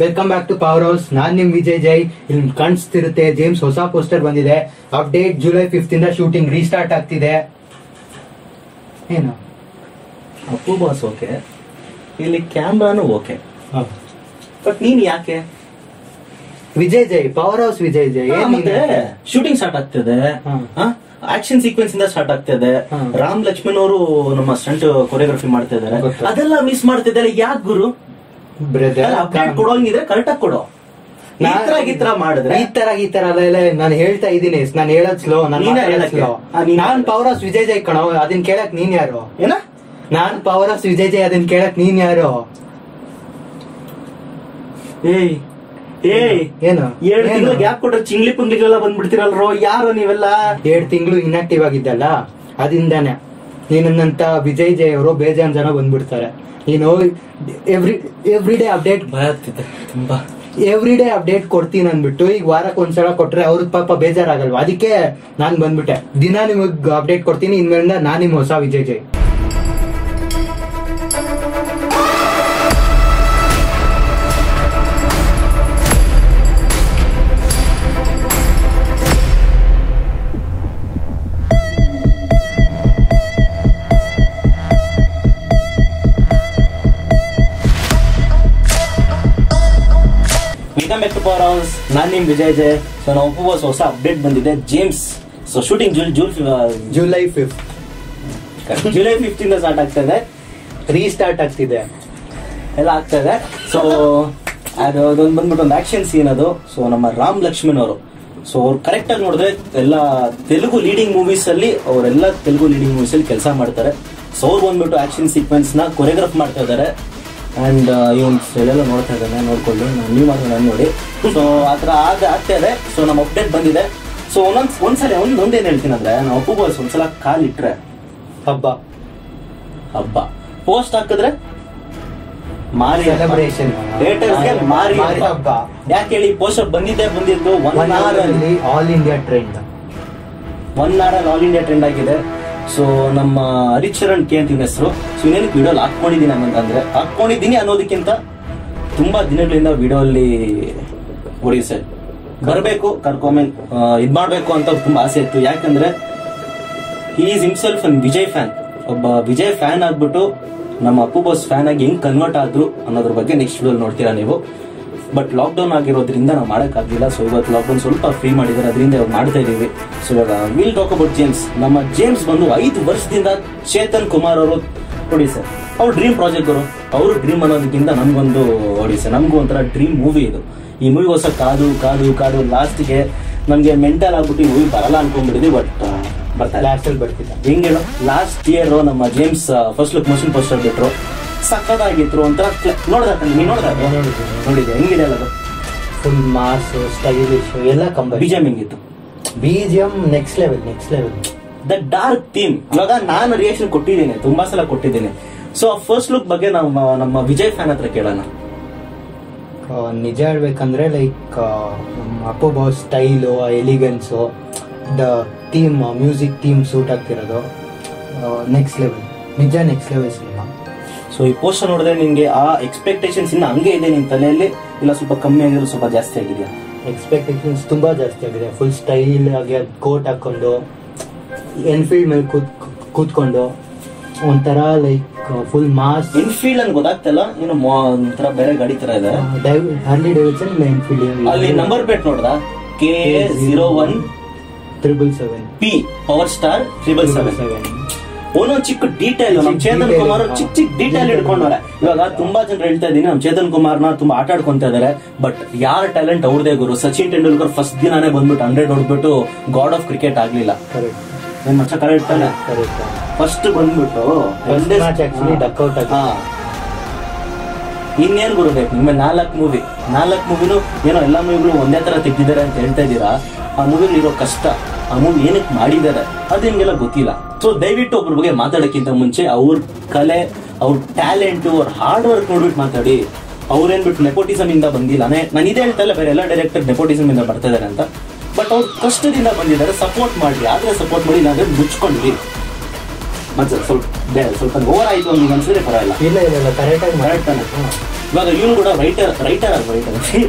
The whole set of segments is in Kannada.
Welcome back to power house. ನಾನ್ ನಿಮ್ ವಿಜಯ್ ಜೈ. ಇಲ್ಲಿ ಕಾಣಿಸ್ತಿರುತ್ತೆ ಜೇಮ್ಸ್ ಹೊಸ ಪೋಸ್ಟರ್ ಬಂದಿದೆ. ಅಪ್ಡೇಟ್ ಜುಲೈ 5 ಇಂದ ಶೂಟಿಂಗ್ ರೀಸ್ಟಾರ್ಟ್ ಆಗ್ತಿದೆ. ಏನು ಅಪ್ಪು ಬಾಸ್ ಓಕೆ, ಇಲ್ಲಿ ಕ್ಯಾಮ್ರಾನು ಓಕೆ, ಬಟ್ ನೀನ್ ಯಾಕೆ ವಿಜಯ್ ಜೈ ಪವರ್ ಹೌಸ್ ವಿಜಯ್ ಜೈ? ಶೂಟಿಂಗ್ ಸ್ಟಾರ್ಟ್ ಆಗ್ತಿದೆ, ಆಕ್ಷನ್ ಸೀಕ್ವೆನ್ಸ್ ಇಂದ ಸ್ಟಾರ್ಟ್ ಆಗ್ತಿದೆ. ರಾಮ್ ಲಕ್ಷ್ಮಣ್ ಅವರು ನಮ್ಮ ಸ್ಟಂಟ್ ಕೊರಿಯೋಗ್ರಫಿ ಮಾಡ್ತಾ ಇದಾರೆ. ಅದೆಲ್ಲ ಮಿಸ್ ಮಾಡ್ತಿದ್ದಾರೆ. ಯಾಕೆ ಗುರು? ಅಪ್ಡೇಟ್ ಕೊಡೋಂಗಿದ್ರೆ ಕರೆಕ್ಟ್ ಆಗಿ ಕೊಡೋ. ಈ ತರ ಮಾಡಿದ್ರೆ ಈ ತರ ಅಲ್ಲ. ನಾನು ಹೇಳ್ತಾ ಇದ್ದೀನಿ, ನಾನು ಹೇಳೋದ್ ಸ್ಲೋ. ನಾನ್ ಪವರ್ ಹೌಸ್ ವಿಜಯ್ ಜೈ ಕಣೋ. ಅದನ್ ಕೇಳಕ್ ನೀನ್ ಯಾರು? ಏನ ನಾನ್ ಪವರ್ ಹೌಸ್ ವಿಜಯ್ ಜೈ, ಅದನ್ ಕೇಳಕ್ ನೀನ್ ಯಾರು? ಏನು 2 ತಿಂಗಳು ಗ್ಯಾಪ್ ಕೊಟ್ರೆ ಚಿಂಗ್ಲಿ ಪುಂಗ್ಲಿಗಳೆಲ್ಲ ಬಂದ್ಬಿಡ್ತಿರಲ್ರೋ. ಯಾರು ನೀವೆಲ್ಲ? 2 ತಿಂಗಳು ಇನ್ಆಕ್ಟಿವ್ ಆಗಿದ್ದಲ್ಲ, ಅದಿಂದಾನೆ ನೀನಂತ ವಿಜಯ್ ಜೈ ಅವರು ಬೇಜಾನ್ ಜನ ಬಂದ್ಬಿಡ್ತಾರೆ. ನೀನು ಎವ್ರಿ ಡೇ ಅಪ್ಡೇಟ್ ತುಂಬಾ ಎವ್ರಿ ಡೇ ಅಪ್ಡೇಟ್ ಕೊಡ್ತೀನಿ ಅಂದ್ಬಿಟ್ಟು ಈಗ ವಾರಕ್ಕೆ ಒಂದ್ಸಲ ಕೊಟ್ರೆ ಅವ್ರದ್ ಪಾಪ ಬೇಜಾರಾಗಲ್ವಾ? ಅದಕ್ಕೆ ನಾನ್ ಬಂದ್ಬಿಟ್ಟೆ. ದಿನ ನಿಮಗ್ ಅಪ್ಡೇಟ್ ಕೊಡ್ತೀನಿ. ಇನ್ಮೇಲಿಂದ ನಾನ್ ನಿಮ್ ಹೊಸ Vijay Jai. Welcome back to power house. ನಾನ್ ನಿಮ್ ವಿಜಯ್ ಜೈ. ಸೊ ನಾವು ಅಪ್ಪು ಬಾಸ್ ಹೊಸ ಅಪ್ಡೇಟ್ ಬಂದಿದೆ, James. So shooting July 5 July 5 ಇಂದ ಸ್ಟಾರ್ಟ್ ಆಗ್ತದೆ, ರೀಸ್ಟಾರ್ಟ್ ಆಗ್ತಿದೆ, ಎಲ್ಲ ಆಗ್ತದೆ. ಸೊ ಅದೊಂದು ಬಂದ್ಬಿಟ್ಟು ಒಂದು ಆಕ್ಷನ್ ಸೀನ್ ಅದು. ಸೊ ನಮ್ಮ ರಾಮ್ ಲಕ್ಷ್ಮಣ್ ಅವರು, ಸೊ ಅವ್ರು ಕರೆಕ್ಟ್ ಆಗಿ ನೋಡಿದ್ರೆ ಎಲ್ಲ ತೆಲುಗು ಲೀಡಿಂಗ್ ಮೂವೀಸ್ ಅಲ್ಲಿ ಕೆಲಸ ಮಾಡ್ತಾರೆ. ಸೊ ಅವ್ರು ಬಂದ್ಬಿಟ್ಟು ಆಕ್ಷನ್ ಸೀಕ್ವೆನ್ಸ್ ನ ಕೊರಿಯೋಗ್ರಾಫ್ ಮಾಡ್ತಾ ಇದ್ದಾರೆ. ಅಂಡ್ ಇವನ್ ಎಲ್ಲ ನೋಡ್ತಾ ಇದ್ದಾನೆ, ನೋಡ್ಕೊಳ್ಳಿ. ನೀವು ಮಾತ್ರ ನಾನು ನೋಡಿ. ಸೊ ಆತರ ಆಗ್ತಾ ಇದೆ. ಸೊ ನಮ್ಮ ಅಪ್ಡೇಟ್ ಬಂದಿದೆ. ಸೊ ಒಂದ್ಸಲ ಒಂದೇನ್ ಹೇಳ್ತೀನಿ ಅಂದ್ರೆ, ನಾವು ಅಪ್ಪು ಬಾಸ್ ಒಂದ್ಸಲ ಕಾಲಿಟ್ರೆ ಹಬ್ಬ ಪೋಸ್ಟ್ ಹಾಕಿದ್ರೆ ಮಾರಿ ಸೆಲೆಬ್ರೇಷನ್, ಮಾರಿ ಹಬ್ಬ. ಯಾಕೆ ಹೇಳಿ? ಪೋಸ್ಟರ್ ಬಂದಿದ್ದು 1 hour ಅಲ್ಲಿ ಆಲ್ ಇಂಡಿಯಾ ಟ್ರೆಂಡ್. 1 hour ಅಲ್ಲಿ ಆಲ್ ಇಂಡಿಯಾ ಟ್ರೆಂಡ್ ಆಗಿದೆ. ಸೊ ನಮ್ಮ ಹರಿಚರಣ್ ಕೆ ಅಂತ ಹೆಸರು. ಸೊ ಇನ್ನೇನಕ್ಕೆ ವಿಡಿಯೋಲಿ ಹಾಕೊಂಡಿದ್ದೀನಿ ಅನ್ನೋದಕ್ಕಿಂತ ತುಂಬಾ ದಿನಗಳಿಂದ ವಿಡಿಯೋ ಅಲ್ಲಿ ಹೊಡಿ ಸರ್ ಬರಬೇಕು, ಕರ್ಕೊಂಡ್ ಇದ್ ಮಾಡ್ಬೇಕು ಅಂತ ತುಂಬಾ ಆಸೆ ಇತ್ತು. ಯಾಕಂದ್ರೆ he is himself an Vijay fan. ಒಬ್ಬ ವಿಜಯ್ ಫ್ಯಾನ್ ಆಗ್ಬಿಟ್ಟು ನಮ್ಮ ಅಪ್ಪು ಬಾಸ್ ಫ್ಯಾನ್ ಆಗಿ ಹೆಂಗ್ ಕನ್ವರ್ಟ್ ಆದ್ರು ಅನ್ನೋದ್ರ ಬಗ್ಗೆ ನೆಕ್ಸ್ಟ್ ವಿಡಿಯೋ ನೋಡ್ತೀರಾ ನೀವು. ಬಟ್ ಲಾಕ್ಡೌನ್ ಆಗಿರೋದ್ರಿಂದ ನಾವು ಮಾಡಕ್ಕಾಗಿಲ್ಲ. ಸೊ ಇವತ್ತು ಲಾಕ್ಡೌನ್ ಸ್ವಲ್ಪ ಫ್ರೀ ಮಾಡಿದ್ದಾರೆ, ಅದರಿಂದ ಇವಾಗ ಮಾಡ್ತಾ ಇದೀವಿ. ಸೊ ಇವಾಗ ವಿಲ್ ಟಾಕ್ ಅಬೌಟ್ ಜೇಮ್ಸ್. ನಮ್ಮ ಜೇಮ್ಸ್ ಬಂದು 5 ವರ್ಷದಿಂದ ಚೇತನ್ ಕುಮಾರ್ ಅವರು ಪ್ರೊಡ್ಯೂಸರ್. ಅವ್ರ ಡ್ರೀಮ್ ಪ್ರಾಜೆಕ್ಟ್ ಅವರು ಡ್ರೀಮ್ ಅನ್ನೋದಕ್ಕಿಂತ ನಮ್ಗೊಂದು ಒಡಿಸೆ, ನಮ್ಗೂ ಒಂಥರ ಡ್ರೀಮ್ ಮೂವಿ ಇದು. ಈ ಮೂವಿಗೋಸ್ಕರ ಕಾದು ಲಾಸ್ಟ್ಗೆ ನಮ್ಗೆ ಮೆಂಟಲ್ ಆಗ್ಬಿಟ್ಟು ಈ ಮೂವಿ ಬರಲ್ಲ ಅನ್ಕೊಂಡ್ಬಿಟ್ಟಿದ್ವಿ. ಬಟ್ ಬರ್ತಿಲ್ಲ. ಹೆಂಗೆ ಲಾಸ್ಟ್ ಇಯರ್ ನಮ್ಮ James first look motion poster ಬಿಟ್ರು, ಸಕ್ಕದಾಗಿತ್ತು. ಒಂಥರ ನೋಡಿದೆ ಹೆಂಗಿದೆ ಅಲ್ಲ? ಫುಲ್ ಮಾಸ್, ಸ್ಟೈಲಿಶ್ ಎಲ್ಲ ಕಂಬೈನ್. ಬಿಜಿಎಂ ಹೆಂಗಿತ್ತು? BGM next level. The dark theme. ಇವಾಗ ನಾನು ರಿಯಾಕ್ಷನ್ ಕೊಟ್ಟಿದ್ದೇನೆ, ತುಂಬಾ ಸಲ ಕೊಟ್ಟಿದ್ದೇನೆ. ಸೊ ಫಸ್ಟ್ ಲುಕ್ ಬಗ್ಗೆ ನಮ್ಮ ವಿಜಯ್ ಫ್ಯಾನ್ ಹತ್ರ ಕೇಳೋಣ. ನಿಜ ಹೇಳ್ಬೇಕಂದ್ರೆ like Appu boss style, elegance, the theme, music theme suit ಆಗ್ತಿರೋದು ನೆಕ್ಸ್ಟ್ ಲೆವೆಲ್. ನಿಜ ನೆಕ್ಸ್ಟ್ ಲೆವೆಲ್ ಸಿನಿಮಾ. ಸೊ ಈ ಪೋಸ್ಟರ್ ನೋಡಿದ್ರೆ ನಿನ್ಗೆ ಆ ಎಕ್ಸ್ಪೆಕ್ಟೇಷನ್ಸ್ ಇನ್ನ ಹಂಗೆ ಇದೆ ನಿನ್ ತಲೆಯಲ್ಲಿ, ಇಲ್ಲ ಸ್ವಲ್ಪ ಕಮ್ಮಿ ಆಗಿರೋ ಸ್ವಲ್ಪ ಜಾಸ್ತಿ ಆಗಿದೆಯಾ? ಎಕ್ಸ್ಪೆಕ್ಟೇಷನ್ಸ್ ತುಂಬಾ ಜಾಸ್ತಿ ಆಗಿದೆ. ಫುಲ್ ಸ್ಟೈಲ್ ಆಗಿ ಕೋಟ್ ಹಾಕೊಂಡು ಎನ್ಫೀಲ್ಡ್ ಮೇಲೆ ಕೂತ್ಕೊಂಡು ಒಂಥರ ಲೈಕ್ ಫುಲ್ ಮಾಸ್. ಎನ್ಫೀಲ್ಡ್ ಅಂತ ಗೊತ್ತಾಗ್ತಲ್ಲ, ಏನು ಒಂಥರ ಬೇರೆ ಗಾಡಿ ತರ ಇದೆ. ಹಾರ್ಲಿ ಡೇವಿಡ್ಸನ್ ಇಲ್ಲ ಎನ್ಫೀಲ್ಡ್. ಅಲ್ಲಿ ನಂಬರ್ ಪ್ಲೇಟ್ ನೋಡ್ದ KA01 P ಪವರ್ ಸ್ಟಾರ್ 777. ಒಂದೊಂದು ಚಿಕ್ಕ ಡೀಟೇಲ್ ನಮ್ ಚೇತನ್ ಕುಮಾರ್ ಚಿಕ್ಕ ಡೀಟೇಲ್ ಇಟ್ಕೊಂಡವ್ರೆ. ಇವಾಗ ತುಂಬಾ ಜನ ಹೇಳ್ತಾ ಇದೀನಿ, ನಮ್ ಚೇತನ್ ಕುಮಾರ್ನ ತುಂಬಾ ಆಟ ಆಡ್ಕೊಂತ ಇದಾರೆ. ಬಟ್ ಯಾರ ಟ್ಯಾಲೆಂಟ್ ಅವ್ರದೇ ಗುರು. ಸಚಿನ್ ತೆಂಡೂಲ್ಕರ್ ಫಸ್ಟ್ ದಿನಾನೇ ಬಂದ್ಬಿಟ್ಟು 100 ಹೊಡ್ಬಿಟ್ಟು ಗಾಡ್ ಆಫ್ ಕ್ರಿಕೆಟ್ ಆಗ್ಲಿಲ್ಲ. ಮಚ್ಚ ಕರೆಕ್ಟ್ ಅಲ್ಲ? ಫಸ್ಟ್ ಬಂದ್ಬಿಟ್ಟು ಡಕ್ಔಟ್ ಆಗ. ಇನ್ನೇನ್ ಗುರು ಬೇಕು ನಿಮ್ಗೆ? 4 ಮೂವಿನೂ ಏನೋ ಎಲ್ಲಾ ಮೂವಿಗಳು ಒಂದೇ ತರ ತೆಗ್ದಿದ್ದಾರೆ ಅಂತ ಹೇಳ್ತಾ ಇದೀರಾ. ಆ ಮೂವಿಲಿ ಇರೋ ಕಷ್ಟ, ಆ ಮೂವಿ ಏನಕ್ಕೆ ಮಾಡಿದ್ದಾರೆ ಅದು ನಿಮ್ಗೆಲ್ಲ ಗೊತ್ತಿಲ್ಲ. ಸೊ ದಯವಿಟ್ಟು ಒಬ್ಬರ ಬಗ್ಗೆ ಮಾತಾಡಕ್ಕಿಂತ ಮುಂಚೆ ಅವ್ರ ಕಲೆ, ಅವ್ರ ಟ್ಯಾಲೆಂಟ್, ಅವ್ರ ಹಾರ್ಡ್ ವರ್ಕ್ ನೋಡ್ಬಿಟ್ಟು ಮಾತಾಡಿ. ಅವ್ರೇನ್ಬಿಟ್ಟು ನೆಪೋಟಿಸಮ್ ಇಂದ ಬಂದಿಲ್ಲ. ನಾನು ಇದೇ ಹೇಳ್ತಾ ಇಲ್ಲ, ಬೇರೆ ಎಲ್ಲ ಡೈರೆಕ್ಟರ್ ನೆಪೋಟಿಸಮ್ ಇಂದ ಬರ್ತಾ ಇದಾರೆ ಅಂತ. ಬಟ್ ಅವ್ರು ಕಷ್ಟದಿಂದ ಬಂದಿದ್ದಾರೆ. ಸಪೋರ್ಟ್ ಮಾಡಿ, ಆದ್ರೆ ಸಪೋರ್ಟ್ ಮಾಡಿ, ನಾವೇ ಮುಚ್ಕೊಂಡ್ವಿ. ಮತ್ತೆ ಸ್ವಲ್ಪ ಓವರ್ ಆಯ್ತು ಅಂತ ಅನ್ಸಿದ್ರೆ ಪರವಾಗಿಲ್ಲ. ಇಲ್ಲ ಕರೆಕ್ಟಾಗಿ ಕರೆಕ್ಟ್ ತಾನೆ. ಇವಾಗ ಇವನು ಕೂಡ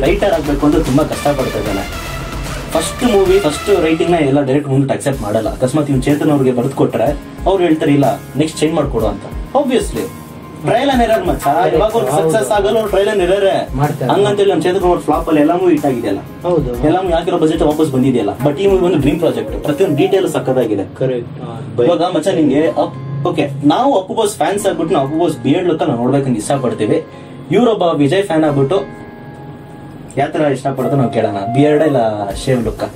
ರೈಟರ್ ಆಗ್ಬೇಕು ಅಂತ ತುಂಬಾ ಕಷ್ಟಪಡ್ತಾ ಇದ್ದಾನೆ. ಫಸ್ಟ್ ಮೂವಿ ಫಸ್ಟ್ ರೈಟಿಂಗ್ ನ ಎಲ್ಲ ಡೈರೆಕ್ಟ್ ಮುಂದೆ ಅಕ್ಸೆಪ್ಟ್ ಮಾಡಲ್ಲ. ಅಕಸ್ಮಾತ್ ಇವ್ನು ಚೇತನ್ ಅವ್ರಿಗೆ ಬರೆದು ಕೊಟ್ರೆ ಅವ್ರು ಹೇಳ್ತಾರೆ ಇಲ್ಲ ನೆಕ್ಸ್ಟ್ ಚೇಂಜ್ ಮಾಡ್ಕೊಡು ಅಂತ. ಆಬ್ವಿಯಸ್ಲಿ ಟ್ರಯಲ್ ಅಂಡ್ ಎರರ್ ಮಚ್ಚ. ಇವಾಗ ಅವ್ರು ಸಕ್ಸಸ್ ಆಗಲ್ಲ, ಅವ್ರು ಟ್ರಯಲ್ ಅಂಡ್ ಎರರ್ ಹಂಗಂತೇಳಿ ನಮ್ಮ ಚೇತನ್ ಅವ್ರ ಫ್ಲಾಪ್ ಅಲ್ಲಿ ಎಲ್ಲ ಮೂವಿ ಹಿಟ್ ಆಗಿದೆಯಲ್ಲ, ಎಲ್ಲ ಹಾಕಿರೋ ಬಜೆಟ್ ವಾಪಸ್ ಬಂದಿದೆಯಲ್ಲ. ಬಟ್ ಈ ಮೂವಿ ಒಂದು ಡ್ರೀಮ್ ಪ್ರಾಜೆಕ್ಟ್, ಪ್ರತಿಯೊಂದು ಡೀಟೇಲ್ ಸಕ್ಕದಾಗಿದೆ. ಇವಾಗ ಮಚ್ಚ ನಿಮ್ಗೆ ಓಕೆ, ನಾವು ಅಪ್ಪು ಬಾಸ್ ಫ್ಯಾನ್ಸ್ ಆಗ್ಬಿಟ್ಟು ನಾವು ಅಪ್ಪು ಬಾಸ್ ಬಿಯರ್ಡ್ ಲುಕ್ ನಾವು ನೋಡ್ಬೇಕಂತ ಇಷ್ಟ ಪಡ್ತೀವಿ. ಇವರೊಬ್ಬ ವಿಜಯ್ ಫ್ಯಾನ್ ಆಗ್ಬಿಟ್ಟು ಯಾವ ತರ ಇಷ್ಟಪಡೋದು ನಾವು ಕೇಳೋಣ. ಬಿಯರ್ಡ್ ಇಲ್ಲ ಶೇವ್ ಲುಕ್?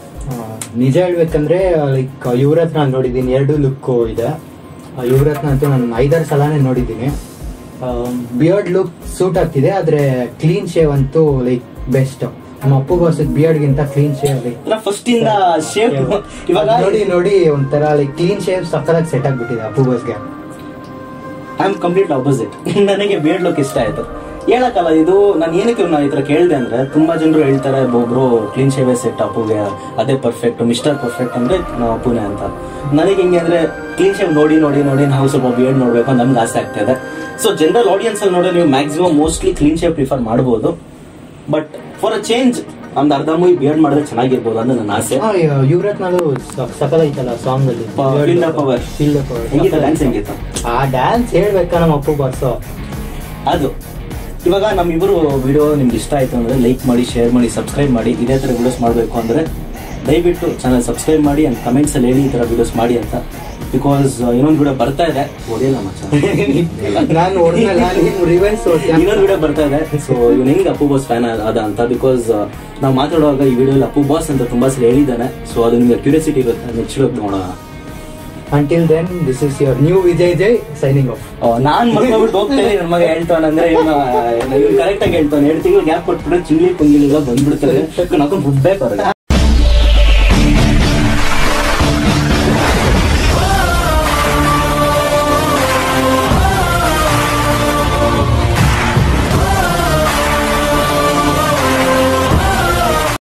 ನಿಜ ಹೇಳ್ಬೇಕಂದ್ರೆ ಲೈಕ್ ಯುವರತ್ನ ನೋಡಿದೀನಿ, 2 ಲುಕ್ ಇದೆ. ಯುವರತ್ನ ಅಂತೂ ನಾನು 5-6 ಸಲನೇ ನೋಡಿದ್ದೀನಿ. ಬಿಯರ್ಡ್ ಲುಕ್ ಸೂಟ್ ಆಗ್ತಿದೆ, ಆದ್ರೆ ಕ್ಲೀನ್ ಶೇವ್ ಅಂತೂ ಲೈಕ್ ಬೆಸ್ಟ್. ನಮ್ಮ ಅಪ್ಪು ಬಾಸ್ ಬಿಯರ್ಡ್ ಗಿಂತ ಕ್ಲೀನ್ ಶೇವ್ ಫಸ್ಟ್ ಇಂದ ಶೇವ್ ಇವಾಗ ನೋಡಿ ಒಂಥರ ಲೈಕ್ ಕ್ಲೀನ್ ಶೇವ್ ಸಕ್ಕದಾಗಿ ಸೆಟ್ ಆಗ್ಬಿಟ್ಟಿದೆ ಅಪ್ಪು ಬಾಸ್ಗೆ. I am complete opposite. ನನಗೆ ಬಿಯರ್ಡ್ ಲುಕ್ ಇಷ್ಟ ಆಯ್ತು. ಹೇಳಕ್ಕಲ್ಲ, ಇದು ನಾನು ಏನಕ್ಕೆ ಈ ತರ ಕೇಳಿದೆ ಅಂದ್ರೆ ತುಂಬಾ ಜನರು ಹೇಳ್ತಾರೆ ಒಬ್ರು ಕ್ಲೀನ್ ಶೇವೇ ಸೆಟ್ ಅಪ್ಪುಗೆ, ಅದೇ ಪರ್ಫೆಕ್ಟ್, ಮಿಸ್ಟರ್ ಪರ್ಫೆಕ್ಟ್ ಅಂದ್ರೆ ನಾವು ಅಪ್ಪುನೇ ಅಂತ. ನನಗೆ ಹೆಂಗೆ ಅಂದ್ರೆ ಕ್ಲೀನ್ ಶೇವ್ ನೋಡಿ ನಾವು ಸ್ವಲ್ಪ ಬಿಯರ್ಡ್ ನೋಡ್ಬೇಕು ಅಂತ ನಮ್ಗೆ ಆಸೆ ಆಗ್ತಾ ಇದೆ. ಸೊ ಜನರಲ್ ಆಡಿಯನ್ಸ್ ಅಲ್ಲಿ ನೋಡಿದ್ರೆ ನೀವು maximum mostly clean shave prefer ಮಾಡಬಹುದು. ಬಟ್ ಫಾರ್ ಅ ಚೇಂಜ್ ಒಂದ್ ಅರ್ಧ ಮೂವಿ ಬಿಯರ್ಡ್ ಮಾಡಿದ್ರೆ ಚೆನ್ನಾಗಿರ್ಬೋದು ಅಂತ ನನ್ನ ಆಸೆ. ಯುವರತ್ನದು ಸಕಲೈತಲ್ಲ ಸಾಂಗ್ ಅಲ್ಲಿ ಪವರ್ ಡ್ಯಾನ್ಸ್ ಹೆಂಗಿತ್ತು? ಆ ಡ್ಯಾನ್ಸ್ ಹೇಳ್ಬೇಕಾ ನಮ್ಮ ಅಪ್ಪು ಬಾಸ್ ಅದು. ಇವಾಗ ನಮ್ಮಿಬ್ಬರು ವಿಡಿಯೋ ನಿಮ್ಗೆ ಇಷ್ಟ ಆಯ್ತು ಅಂದ್ರೆ ಲೈಕ್ ಮಾಡಿ, ಶೇರ್ ಮಾಡಿ, ಸಬ್ಸ್ಕ್ರೈಬ್ ಮಾಡಿ. ಇದೇ ತರ ವಿಡಿಯೋಸ್ ಮಾಡಬೇಕು ಅಂದ್ರೆ ದಯವಿಟ್ಟು ಚಾನಲ್ ಸಬ್ಸ್ಕ್ರೈಬ್ ಮಾಡಿ ಅಂಡ್ ಕಮೆಂಟ್ಸ್ ಅಲ್ಲಿ ಹೇಳಿ ಈ ತರ ವಿಡಿಯೋಸ್ ಮಾಡಿ ಅಂತ. ಬಿಕಾಸ್ ಇನ್ನೊಂದು ವಿಡಿಯೋ ಬರ್ತಾ ಇದೆ, ಓಡಿಯಲ್ಲ ಮಚ್ಚ ಇನ್ನೊಂದು ವಿಡಿಯೋ ಬರ್ತಾ ಇದೆ. ಸೊ ಇವ್ನು ಹೆಂಗ್ ಅಪ್ಪು ಬಾಸ್ ಫ್ಯಾನ್ ಅದ ಅಂತ, ಬಿಕಾಸ್ ನಾವು ಮಾತಾಡುವಾಗ ಈ ವಿಡಿಯೋಲಿ ಅಪ್ಪು ಬಾಸ್ ಅಂತ ತುಂಬಾ ಸಲ ಹೇಳಿದ್ದಾನೆ. ಸೊ ಅದು ನಿಮ್ಗೆ ಕ್ಯೂರಿಯಾಸಿಟಿ ಇರುತ್ತೆ, ನೆಕ್ಸ್ಟ್ ನೋಡೋಣ. Until then, this is your new Vijay Jay signing off. ನಾನ್ ಮಕ್ಕಳು ಹೋಗ್ತೇನೆ, ನನ್ನ ಮಗ ಹೇಳ್ತಾನಂದ್ರೆ ಇವನು ಕರೆಕ್ಟ್ ಆಗಿ ಹೇಳ್ತಾನೆ. 2 ತಿಂಗಳು ಗ್ಯಾಪ್ ಕೊಟ್ಬಿಟ್ರೆ ಚಿಂಗ್ಲಿ ಪುಂಗಿಲಿಗ ಬಂದ್ಬಿಡ್ತಾರೆ, ನಾಕೊಂಡ್ ಬುಡ್ಬೇಕು ಅವ್ರಿಗೆ.